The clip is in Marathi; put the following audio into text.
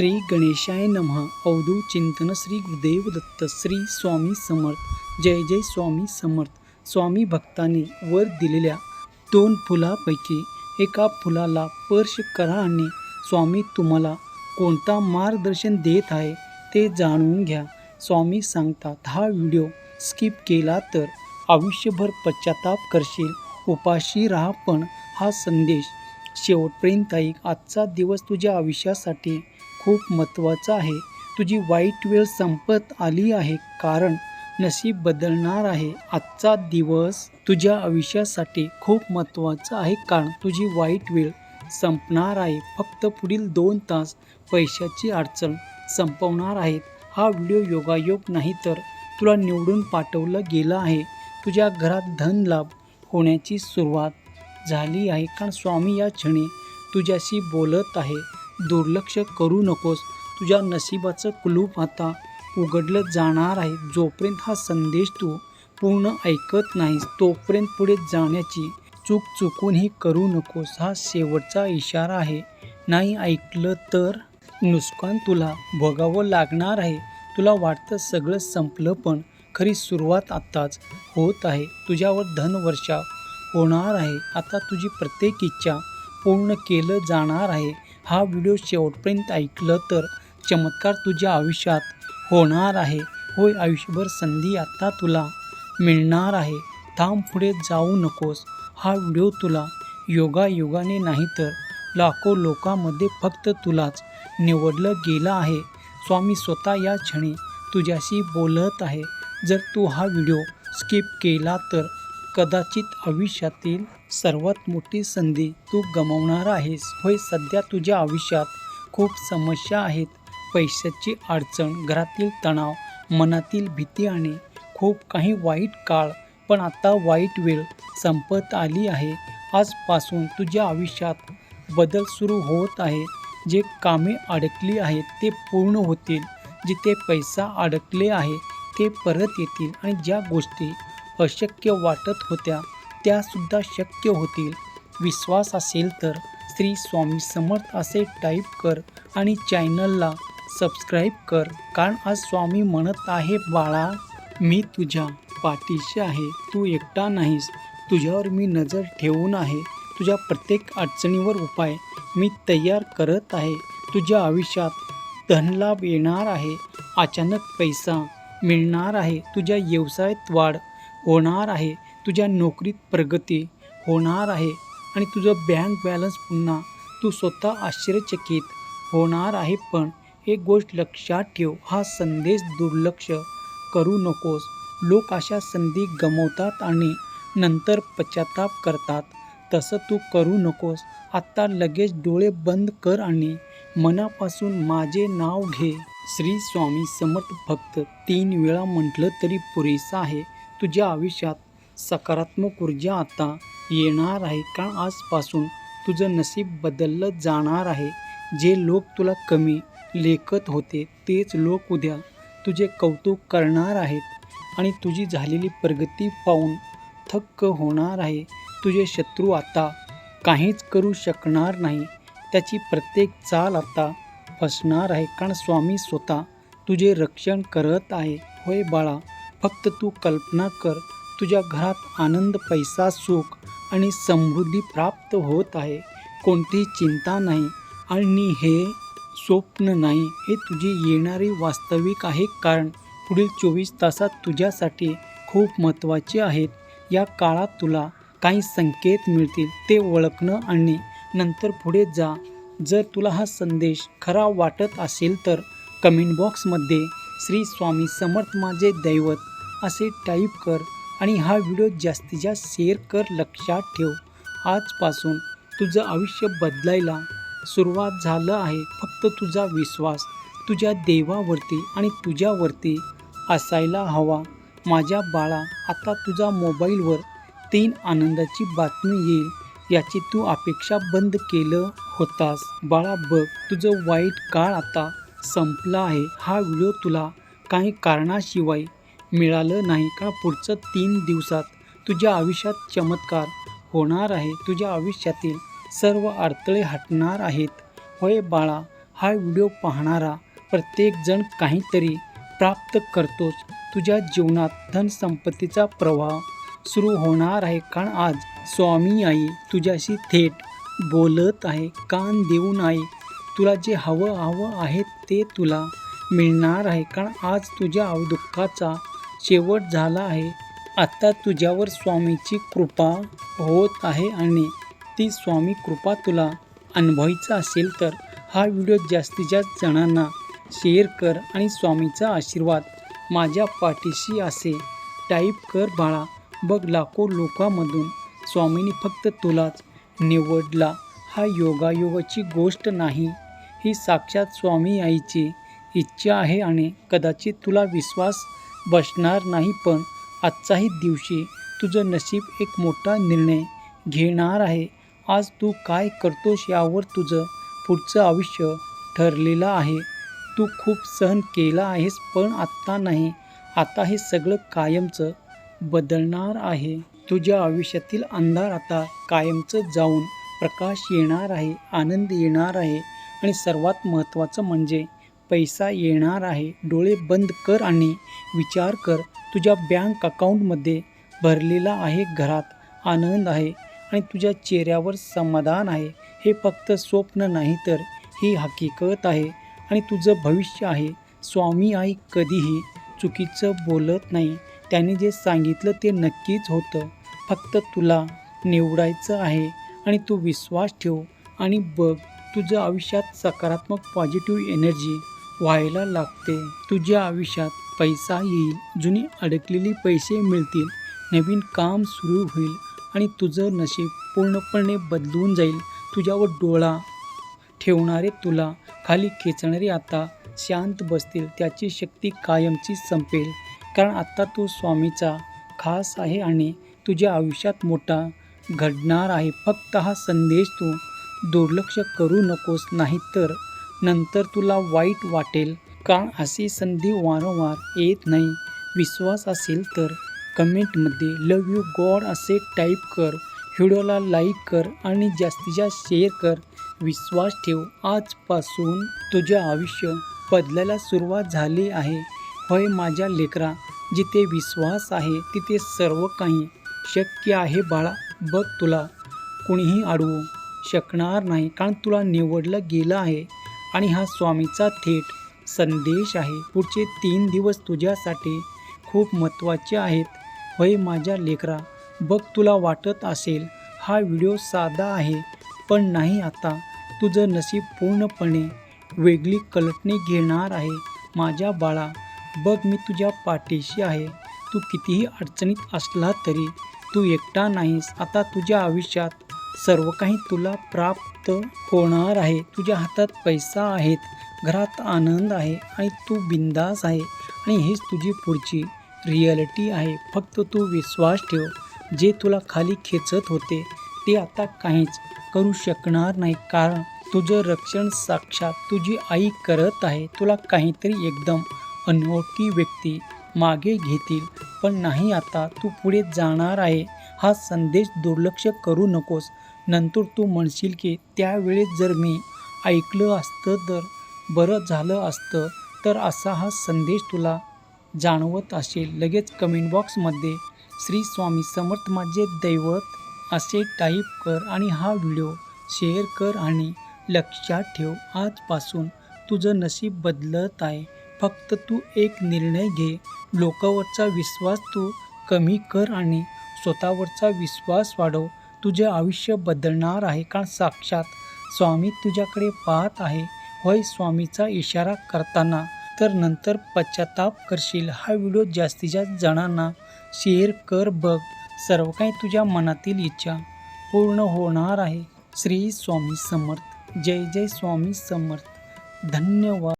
श्री गणेशाय नमः. अवधूत चिंतन श्री गुरुदेव दत्त. श्री स्वामी समर्थ. जय जय स्वामी समर्थ. स्वामी भक्तांनी वर दिलेल्या 2 फुलापैकी एका फुलाला स्पर्श करा आणि स्वामी तुम्हाला कोणता मार्गदर्शन देत आहे ते जाणून घ्या. स्वामी सांगतात, हा व्हिडिओ स्किप केला तर आयुष्यभर पश्चाताप करशील. उपाशी राहा, पण हा संदेश शेवटपर्यंत ऐक. आजचा दिवस तुझ्या आयुष्यासाठी खूप महत्त्वाचा आहे. तुझी वाईट वेळ संपत आली आहे, कारण नशीब बदलणार आहे. आजचा दिवस तुझ्या आयुष्यासाठी खूप महत्त्वाचा आहे, कारण तुझी वाईट वेळ संपणार आहे. फक्त पुढील 2 तास पैशाची अडचण संपवणार आहेत. हा व्हिडिओ योगायोग नाही, तर तुला निवडून पाठवलं गेलं आहे. तुझ्या घरात धन लाभ होण्याची सुरुवात झाली आहे, कारण स्वामी या क्षणी तुझ्याशी बोलत आहे. दुर्लक्ष करू नकोस. तुझ्या नशिबाचं कुलूप आता उघडलं जाणार आहे. जोपर्यंत हा संदेश तू पूर्ण ऐकत नाहीस, तोपर्यंत पुढे जाण्याची चुकूनही करू नकोस. हा शेवटचा इशारा आहे. नाही ऐकलं तर नुकसान तुला भोगावं लागणार आहे. तुला वाटतं सगळं संपलं, पण खरी सुरुवात आताच होत आहे. तुझ्यावर धनवर्षाव होणार आहे. आता तुझी प्रत्येक इच्छा पूर्ण केलं जाणार आहे. हा व्हिडिओ शेवटपर्यंत ऐकलं तर चमत्कार तुझ्या आयुष्यात होणार आहे. होय, आयुष्यभर संधी आता तुला मिळणार आहे. थांब, पुढे जाऊ नकोस. हा व्हिडिओ तुला योगायोगाने नाही, तर लाखो लोकांमध्ये फक्त तुलाच निवडलं गेलं आहे. स्वामी स्वतः या क्षणी तुझ्याशी बोलत आहे. जर तू हा व्हिडिओ स्किप केला तर कदाचित आयुष्यातील सर्वात मोठी संधी तू गमावणार आहेस. होय, सध्या तुझ्या आयुष्यात खूप समस्या आहेत. पैशाची अडचण, घरातील तणाव, मनातील भीती आणि खूप काही वाईट काळ. पण आता वाईट वेळ संपत आली आहे. आजपासून तुझ्या आयुष्यात बदल सुरू होत आहे. जे कामे अडकली आहेत ते पूर्ण होतील. जिथे पैसा अडकले आहे ते परत येतील, आणि ज्या गोष्टी अशक्य वाटत होत्या त्यासुद्धा शक्य होतील. विश्वास असेल तर श्री स्वामी समर्थ असे टाईप कर आणि चॅनलला सबस्क्राईब कर, कारण आज स्वामी म्हणत आहे, बाळा, मी तुझ्या पाठीशी आहे. तू एकटा नाहीस. तुझ्यावर मी नजर ठेवून आहे. तुझ्या प्रत्येक अडचणीवर उपाय मी तयार करत आहे. तुझ्या आयुष्यात धनलाभ येणार आहे. अचानक पैसा मिळणार आहे. तुझ्या व्यवसायात वाढ होणार आहे. तुझ्या नोकरीत प्रगती होणार आहे, आणि तुझं बँक बॅलन्स पुन्हा तू स्वतः आश्चर्यचकित होणार आहे. पण एक गोष्ट लक्षात ठेव, हा संदेश दुर्लक्ष करू नकोस. लोक अशा संधी गमावतात आणि नंतर पश्चाताप करतात. तसं तू करू नकोस. आता लगेच डोळे बंद कर आणि मनापासून माझे नाव घे. श्री स्वामी समर्थ फक्त 3 वेळा म्हटलं तरी पुरेसं आहे. तुझ्या आयुष्यात सकारात्मक ऊर्जा आता येणार आहे, कारण आजपासून तुझं नशीब बदललं जाणार आहे. जे लोक तुला कमी लेखत होते तेच लोक उद्या तुझे कौतुक करणार आहेत, आणि तुझी झालेली प्रगती पाहून थक्क होणार आहे. तुझे शत्रू आता काहीच करू शकणार नाही. त्याची प्रत्येक चाल आता फसणार आहे, कारण स्वामी स्वतः तुझे रक्षण करत आहे. होय बाळा, फक्त तू कल्पना कर, तुझ्या घरात आनंद, पैसा, सुख आणि समृद्धी प्राप्त होत आहे. कोणतीही चिंता नाही, आणि हे स्वप्न नाही, हे तुझी येणारी वास्तविक आहे. कारण पुढील 24 तासात तुझ्यासाठी खूप महत्त्वाचे आहेत. या काळात तुला काही संकेत मिळतील, ते ओळखणं आणि नंतर पुढे जा. जर तुला हा संदेश खरा वाटत असेल तर कमेंट बॉक्समध्ये श्री स्वामी समर्थ माझे दैवत असे टाईप कर, आणि हा व्हिडिओ जास्तीत जास्त शेअर कर. लक्षात ठेव, आजपासून तुझं आयुष्य बदलायला सुरुवात झालं आहे. फक्त तुझा विश्वास तुझ्या देवावरती आणि तुझ्यावरती असायला हवा. माझ्या बाळा, आता तुझ्या मोबाईलवर 3 आनंदाची बातमी येईल, याची तू अपेक्षा बंद केलं होतास. बाळा बघ, तुझं वाईट काळ आता संपला आहे. हा व्हिडिओ तुला काही कारणाशिवाय मिळालं नाही, का पुढचं 3 दिवसात तुझ्या आयुष्यात चमत्कार होणार आहे. तुझ्या आयुष्यातील सर्व अडथळे हटणार आहेत. होय बाळा, हा व्हिडिओ पाहणारा प्रत्येकजण काहीतरी प्राप्त करतोच. तुझ्या जीवनात धनसंपत्तीचा प्रवाह सुरू होणार आहे, कारण आज स्वामी आई तुझ्याशी थेट बोलत आहे. कान देऊन आई, तुला जे हवं आहे ते तुला मिळणार आहे, कारण आज तुझ्या दुःखाचा शेवट झाला आहे. आता तुझ्यावर स्वामीची कृपा होत आहे आणि ती स्वामी कृपा तुला अनुभवायचा असेल तर हा व्हिडिओ जास्तीत जास्त जणांना शेअर कर आणि स्वामीचा आशीर्वाद माझ्या पाठीशी असे टाईप कर बाळा. बघ, लाखो लोकांमधून स्वामींनी फक्त तुलाच निवडला. हा योगायोगाची गोष्ट नाही, ही साक्षात स्वामी आईची इच्छा आहे आणि कदाचित तुला विश्वास बसणार नाही, पण आजच्याही दिवशी तुझं नशीब एक मोठा निर्णय घेणार आहे. आज तू काय करतोस यावर तुझं पुढचं आयुष्य ठरलेलं आहे. तू खूप सहन केलं आहेस, पण आत्ता नाही. आता हे सगळं कायमचं बदलणार आहे. तुझ्या आयुष्यातील अंधार आता कायमचं जाऊन प्रकाश येणार आहे, आनंद येणार आहे आणि सर्वात महत्त्वाचं म्हणजे पैसा येणार आहे. डोळे बंद कर आणि विचार कर. तुझ्या बँक अकाउंटमध्ये भरलेला आहे, घरात आनंद आहे आणि तुझ्या चेहऱ्यावर समाधान आहे. हे फक्त स्वप्न नाही, तर ही हकीकत आहे आणि तुझं भविष्य आहे. स्वामी आई कधीही चुकीचं बोलत नाही. त्याने जे सांगितलं ते नक्कीच होतं. फक्त तुला निवडायचं आहे आणि तू विश्वास ठेव आणि बघ, तुझ्या आयुष्यात सकारात्मक पॉझिटिव्ह एनर्जी व्हायला लागते. तुझ्या आयुष्यात पैसा येईल, जुनी अडकलेली पैसे मिळतील, नवीन काम सुरू होईल आणि तुझं नशीब पूर्णपणे बदलून जाईल. तुझ्यावर डोळा ठेवणारे, तुला खाली खेचणारे आता शांत बसतील. त्याची शक्ती कायमची संपेल, कारण आता तू स्वामीचा खास आहे आणि तुझ्या आयुष्यात मोठा घडणार आहे. फक्त हा संदेश तू दुर्लक्ष करू नकोस, नाहीतर नंतर तुला वाईट वाटेल, कारण अशी संधी वारंवार येत नाही. विश्वास असेल तर कमेंटमध्ये लव्ह यू गॉड असे टाईप कर. व्हिडिओला लाईक कर आणि जास्तीत जास्त शेअर कर. विश्वास ठेव, आजपासून तुझे आयुष्य बदलायला सुरुवात झाली आहे. होय माझ्या लेकरा, जिथे विश्वास आहे तिथे सर्व काही शक्य आहे बाळा. बघ, तुला कुणीही अडवू शकणार नाही, कारण तुला निवडलं गेलं आहे आणि हा स्वामीचा थेट संदेश आहे. पुढचे 3 दिवस तुझ्यासाठी खूप महत्त्वाचे आहेत. होय माझ्या लेकरा, बघ, तुला वाटत असेल हा व्हिडिओ साधा आहे, पण नाही. आता तुझं नशीब पूर्णपणे वेगळी कल्पने घेणार आहे माझ्या बाळा. बघ, मी तुझ्या पाठीशी आहे. तू कितीही अडचणीत असला तरी तू एकटा नाहीस. आता तुझ्या आयुष्यात सर्व काही तुला प्राप्त होणार आहे. तुझ्या हातात पैसा आहेत, घरात आनंद आहे आणि तू बिंदास आहे आणि हीच तुझी पुढची रिॲलिटी आहे. फक्त तू विश्वास ठेव. जे तुला खाली खेचत होते ते आता काहीच करू शकणार नाही, कारण तुझं रक्षण साक्षात तुझी आई करत आहे. तुला काहीतरी एकदम अनोळखी व्यक्ती मागे घेतील, पण नाही, आता तू पुढे जाणार आहे. हा संदेश दुर्लक्ष करू नकोस. नंतर तू म्हणशील की त्यावेळेस जर मी ऐकलं असतं तर बरं झालं असतं. तर असा हा संदेश तुला जाणवत असेल, लगेच कमेंट बॉक्समध्ये श्री स्वामी समर्थ माझे दैवत असे टाईप कर आणि हा व्हिडिओ शेअर कर. आणि लक्षात ठेव, आजपासून तुझं नशीब बदलत आहे. फक्त तू एक निर्णय घे. लोकांवरचा विश्वास तू कमी कर आणि स्वतःवरचा विश्वास वाढव. तुझे आयुष्य बदलणार आहे, कारण साक्षात स्वामी तुझ्याकडे पाहत आहे. होय, स्वामीचा इशारा करताना तर नंतर पश्चाताप करशील. हा व्हिडिओ जास्तीत जास्त जणांना शेअर कर. बघ, सर्व काही तुझ्या मनातील इच्छा पूर्ण होणार आहे. श्री स्वामी समर्थ. जय जय स्वामी समर्थ. धन्यवाद.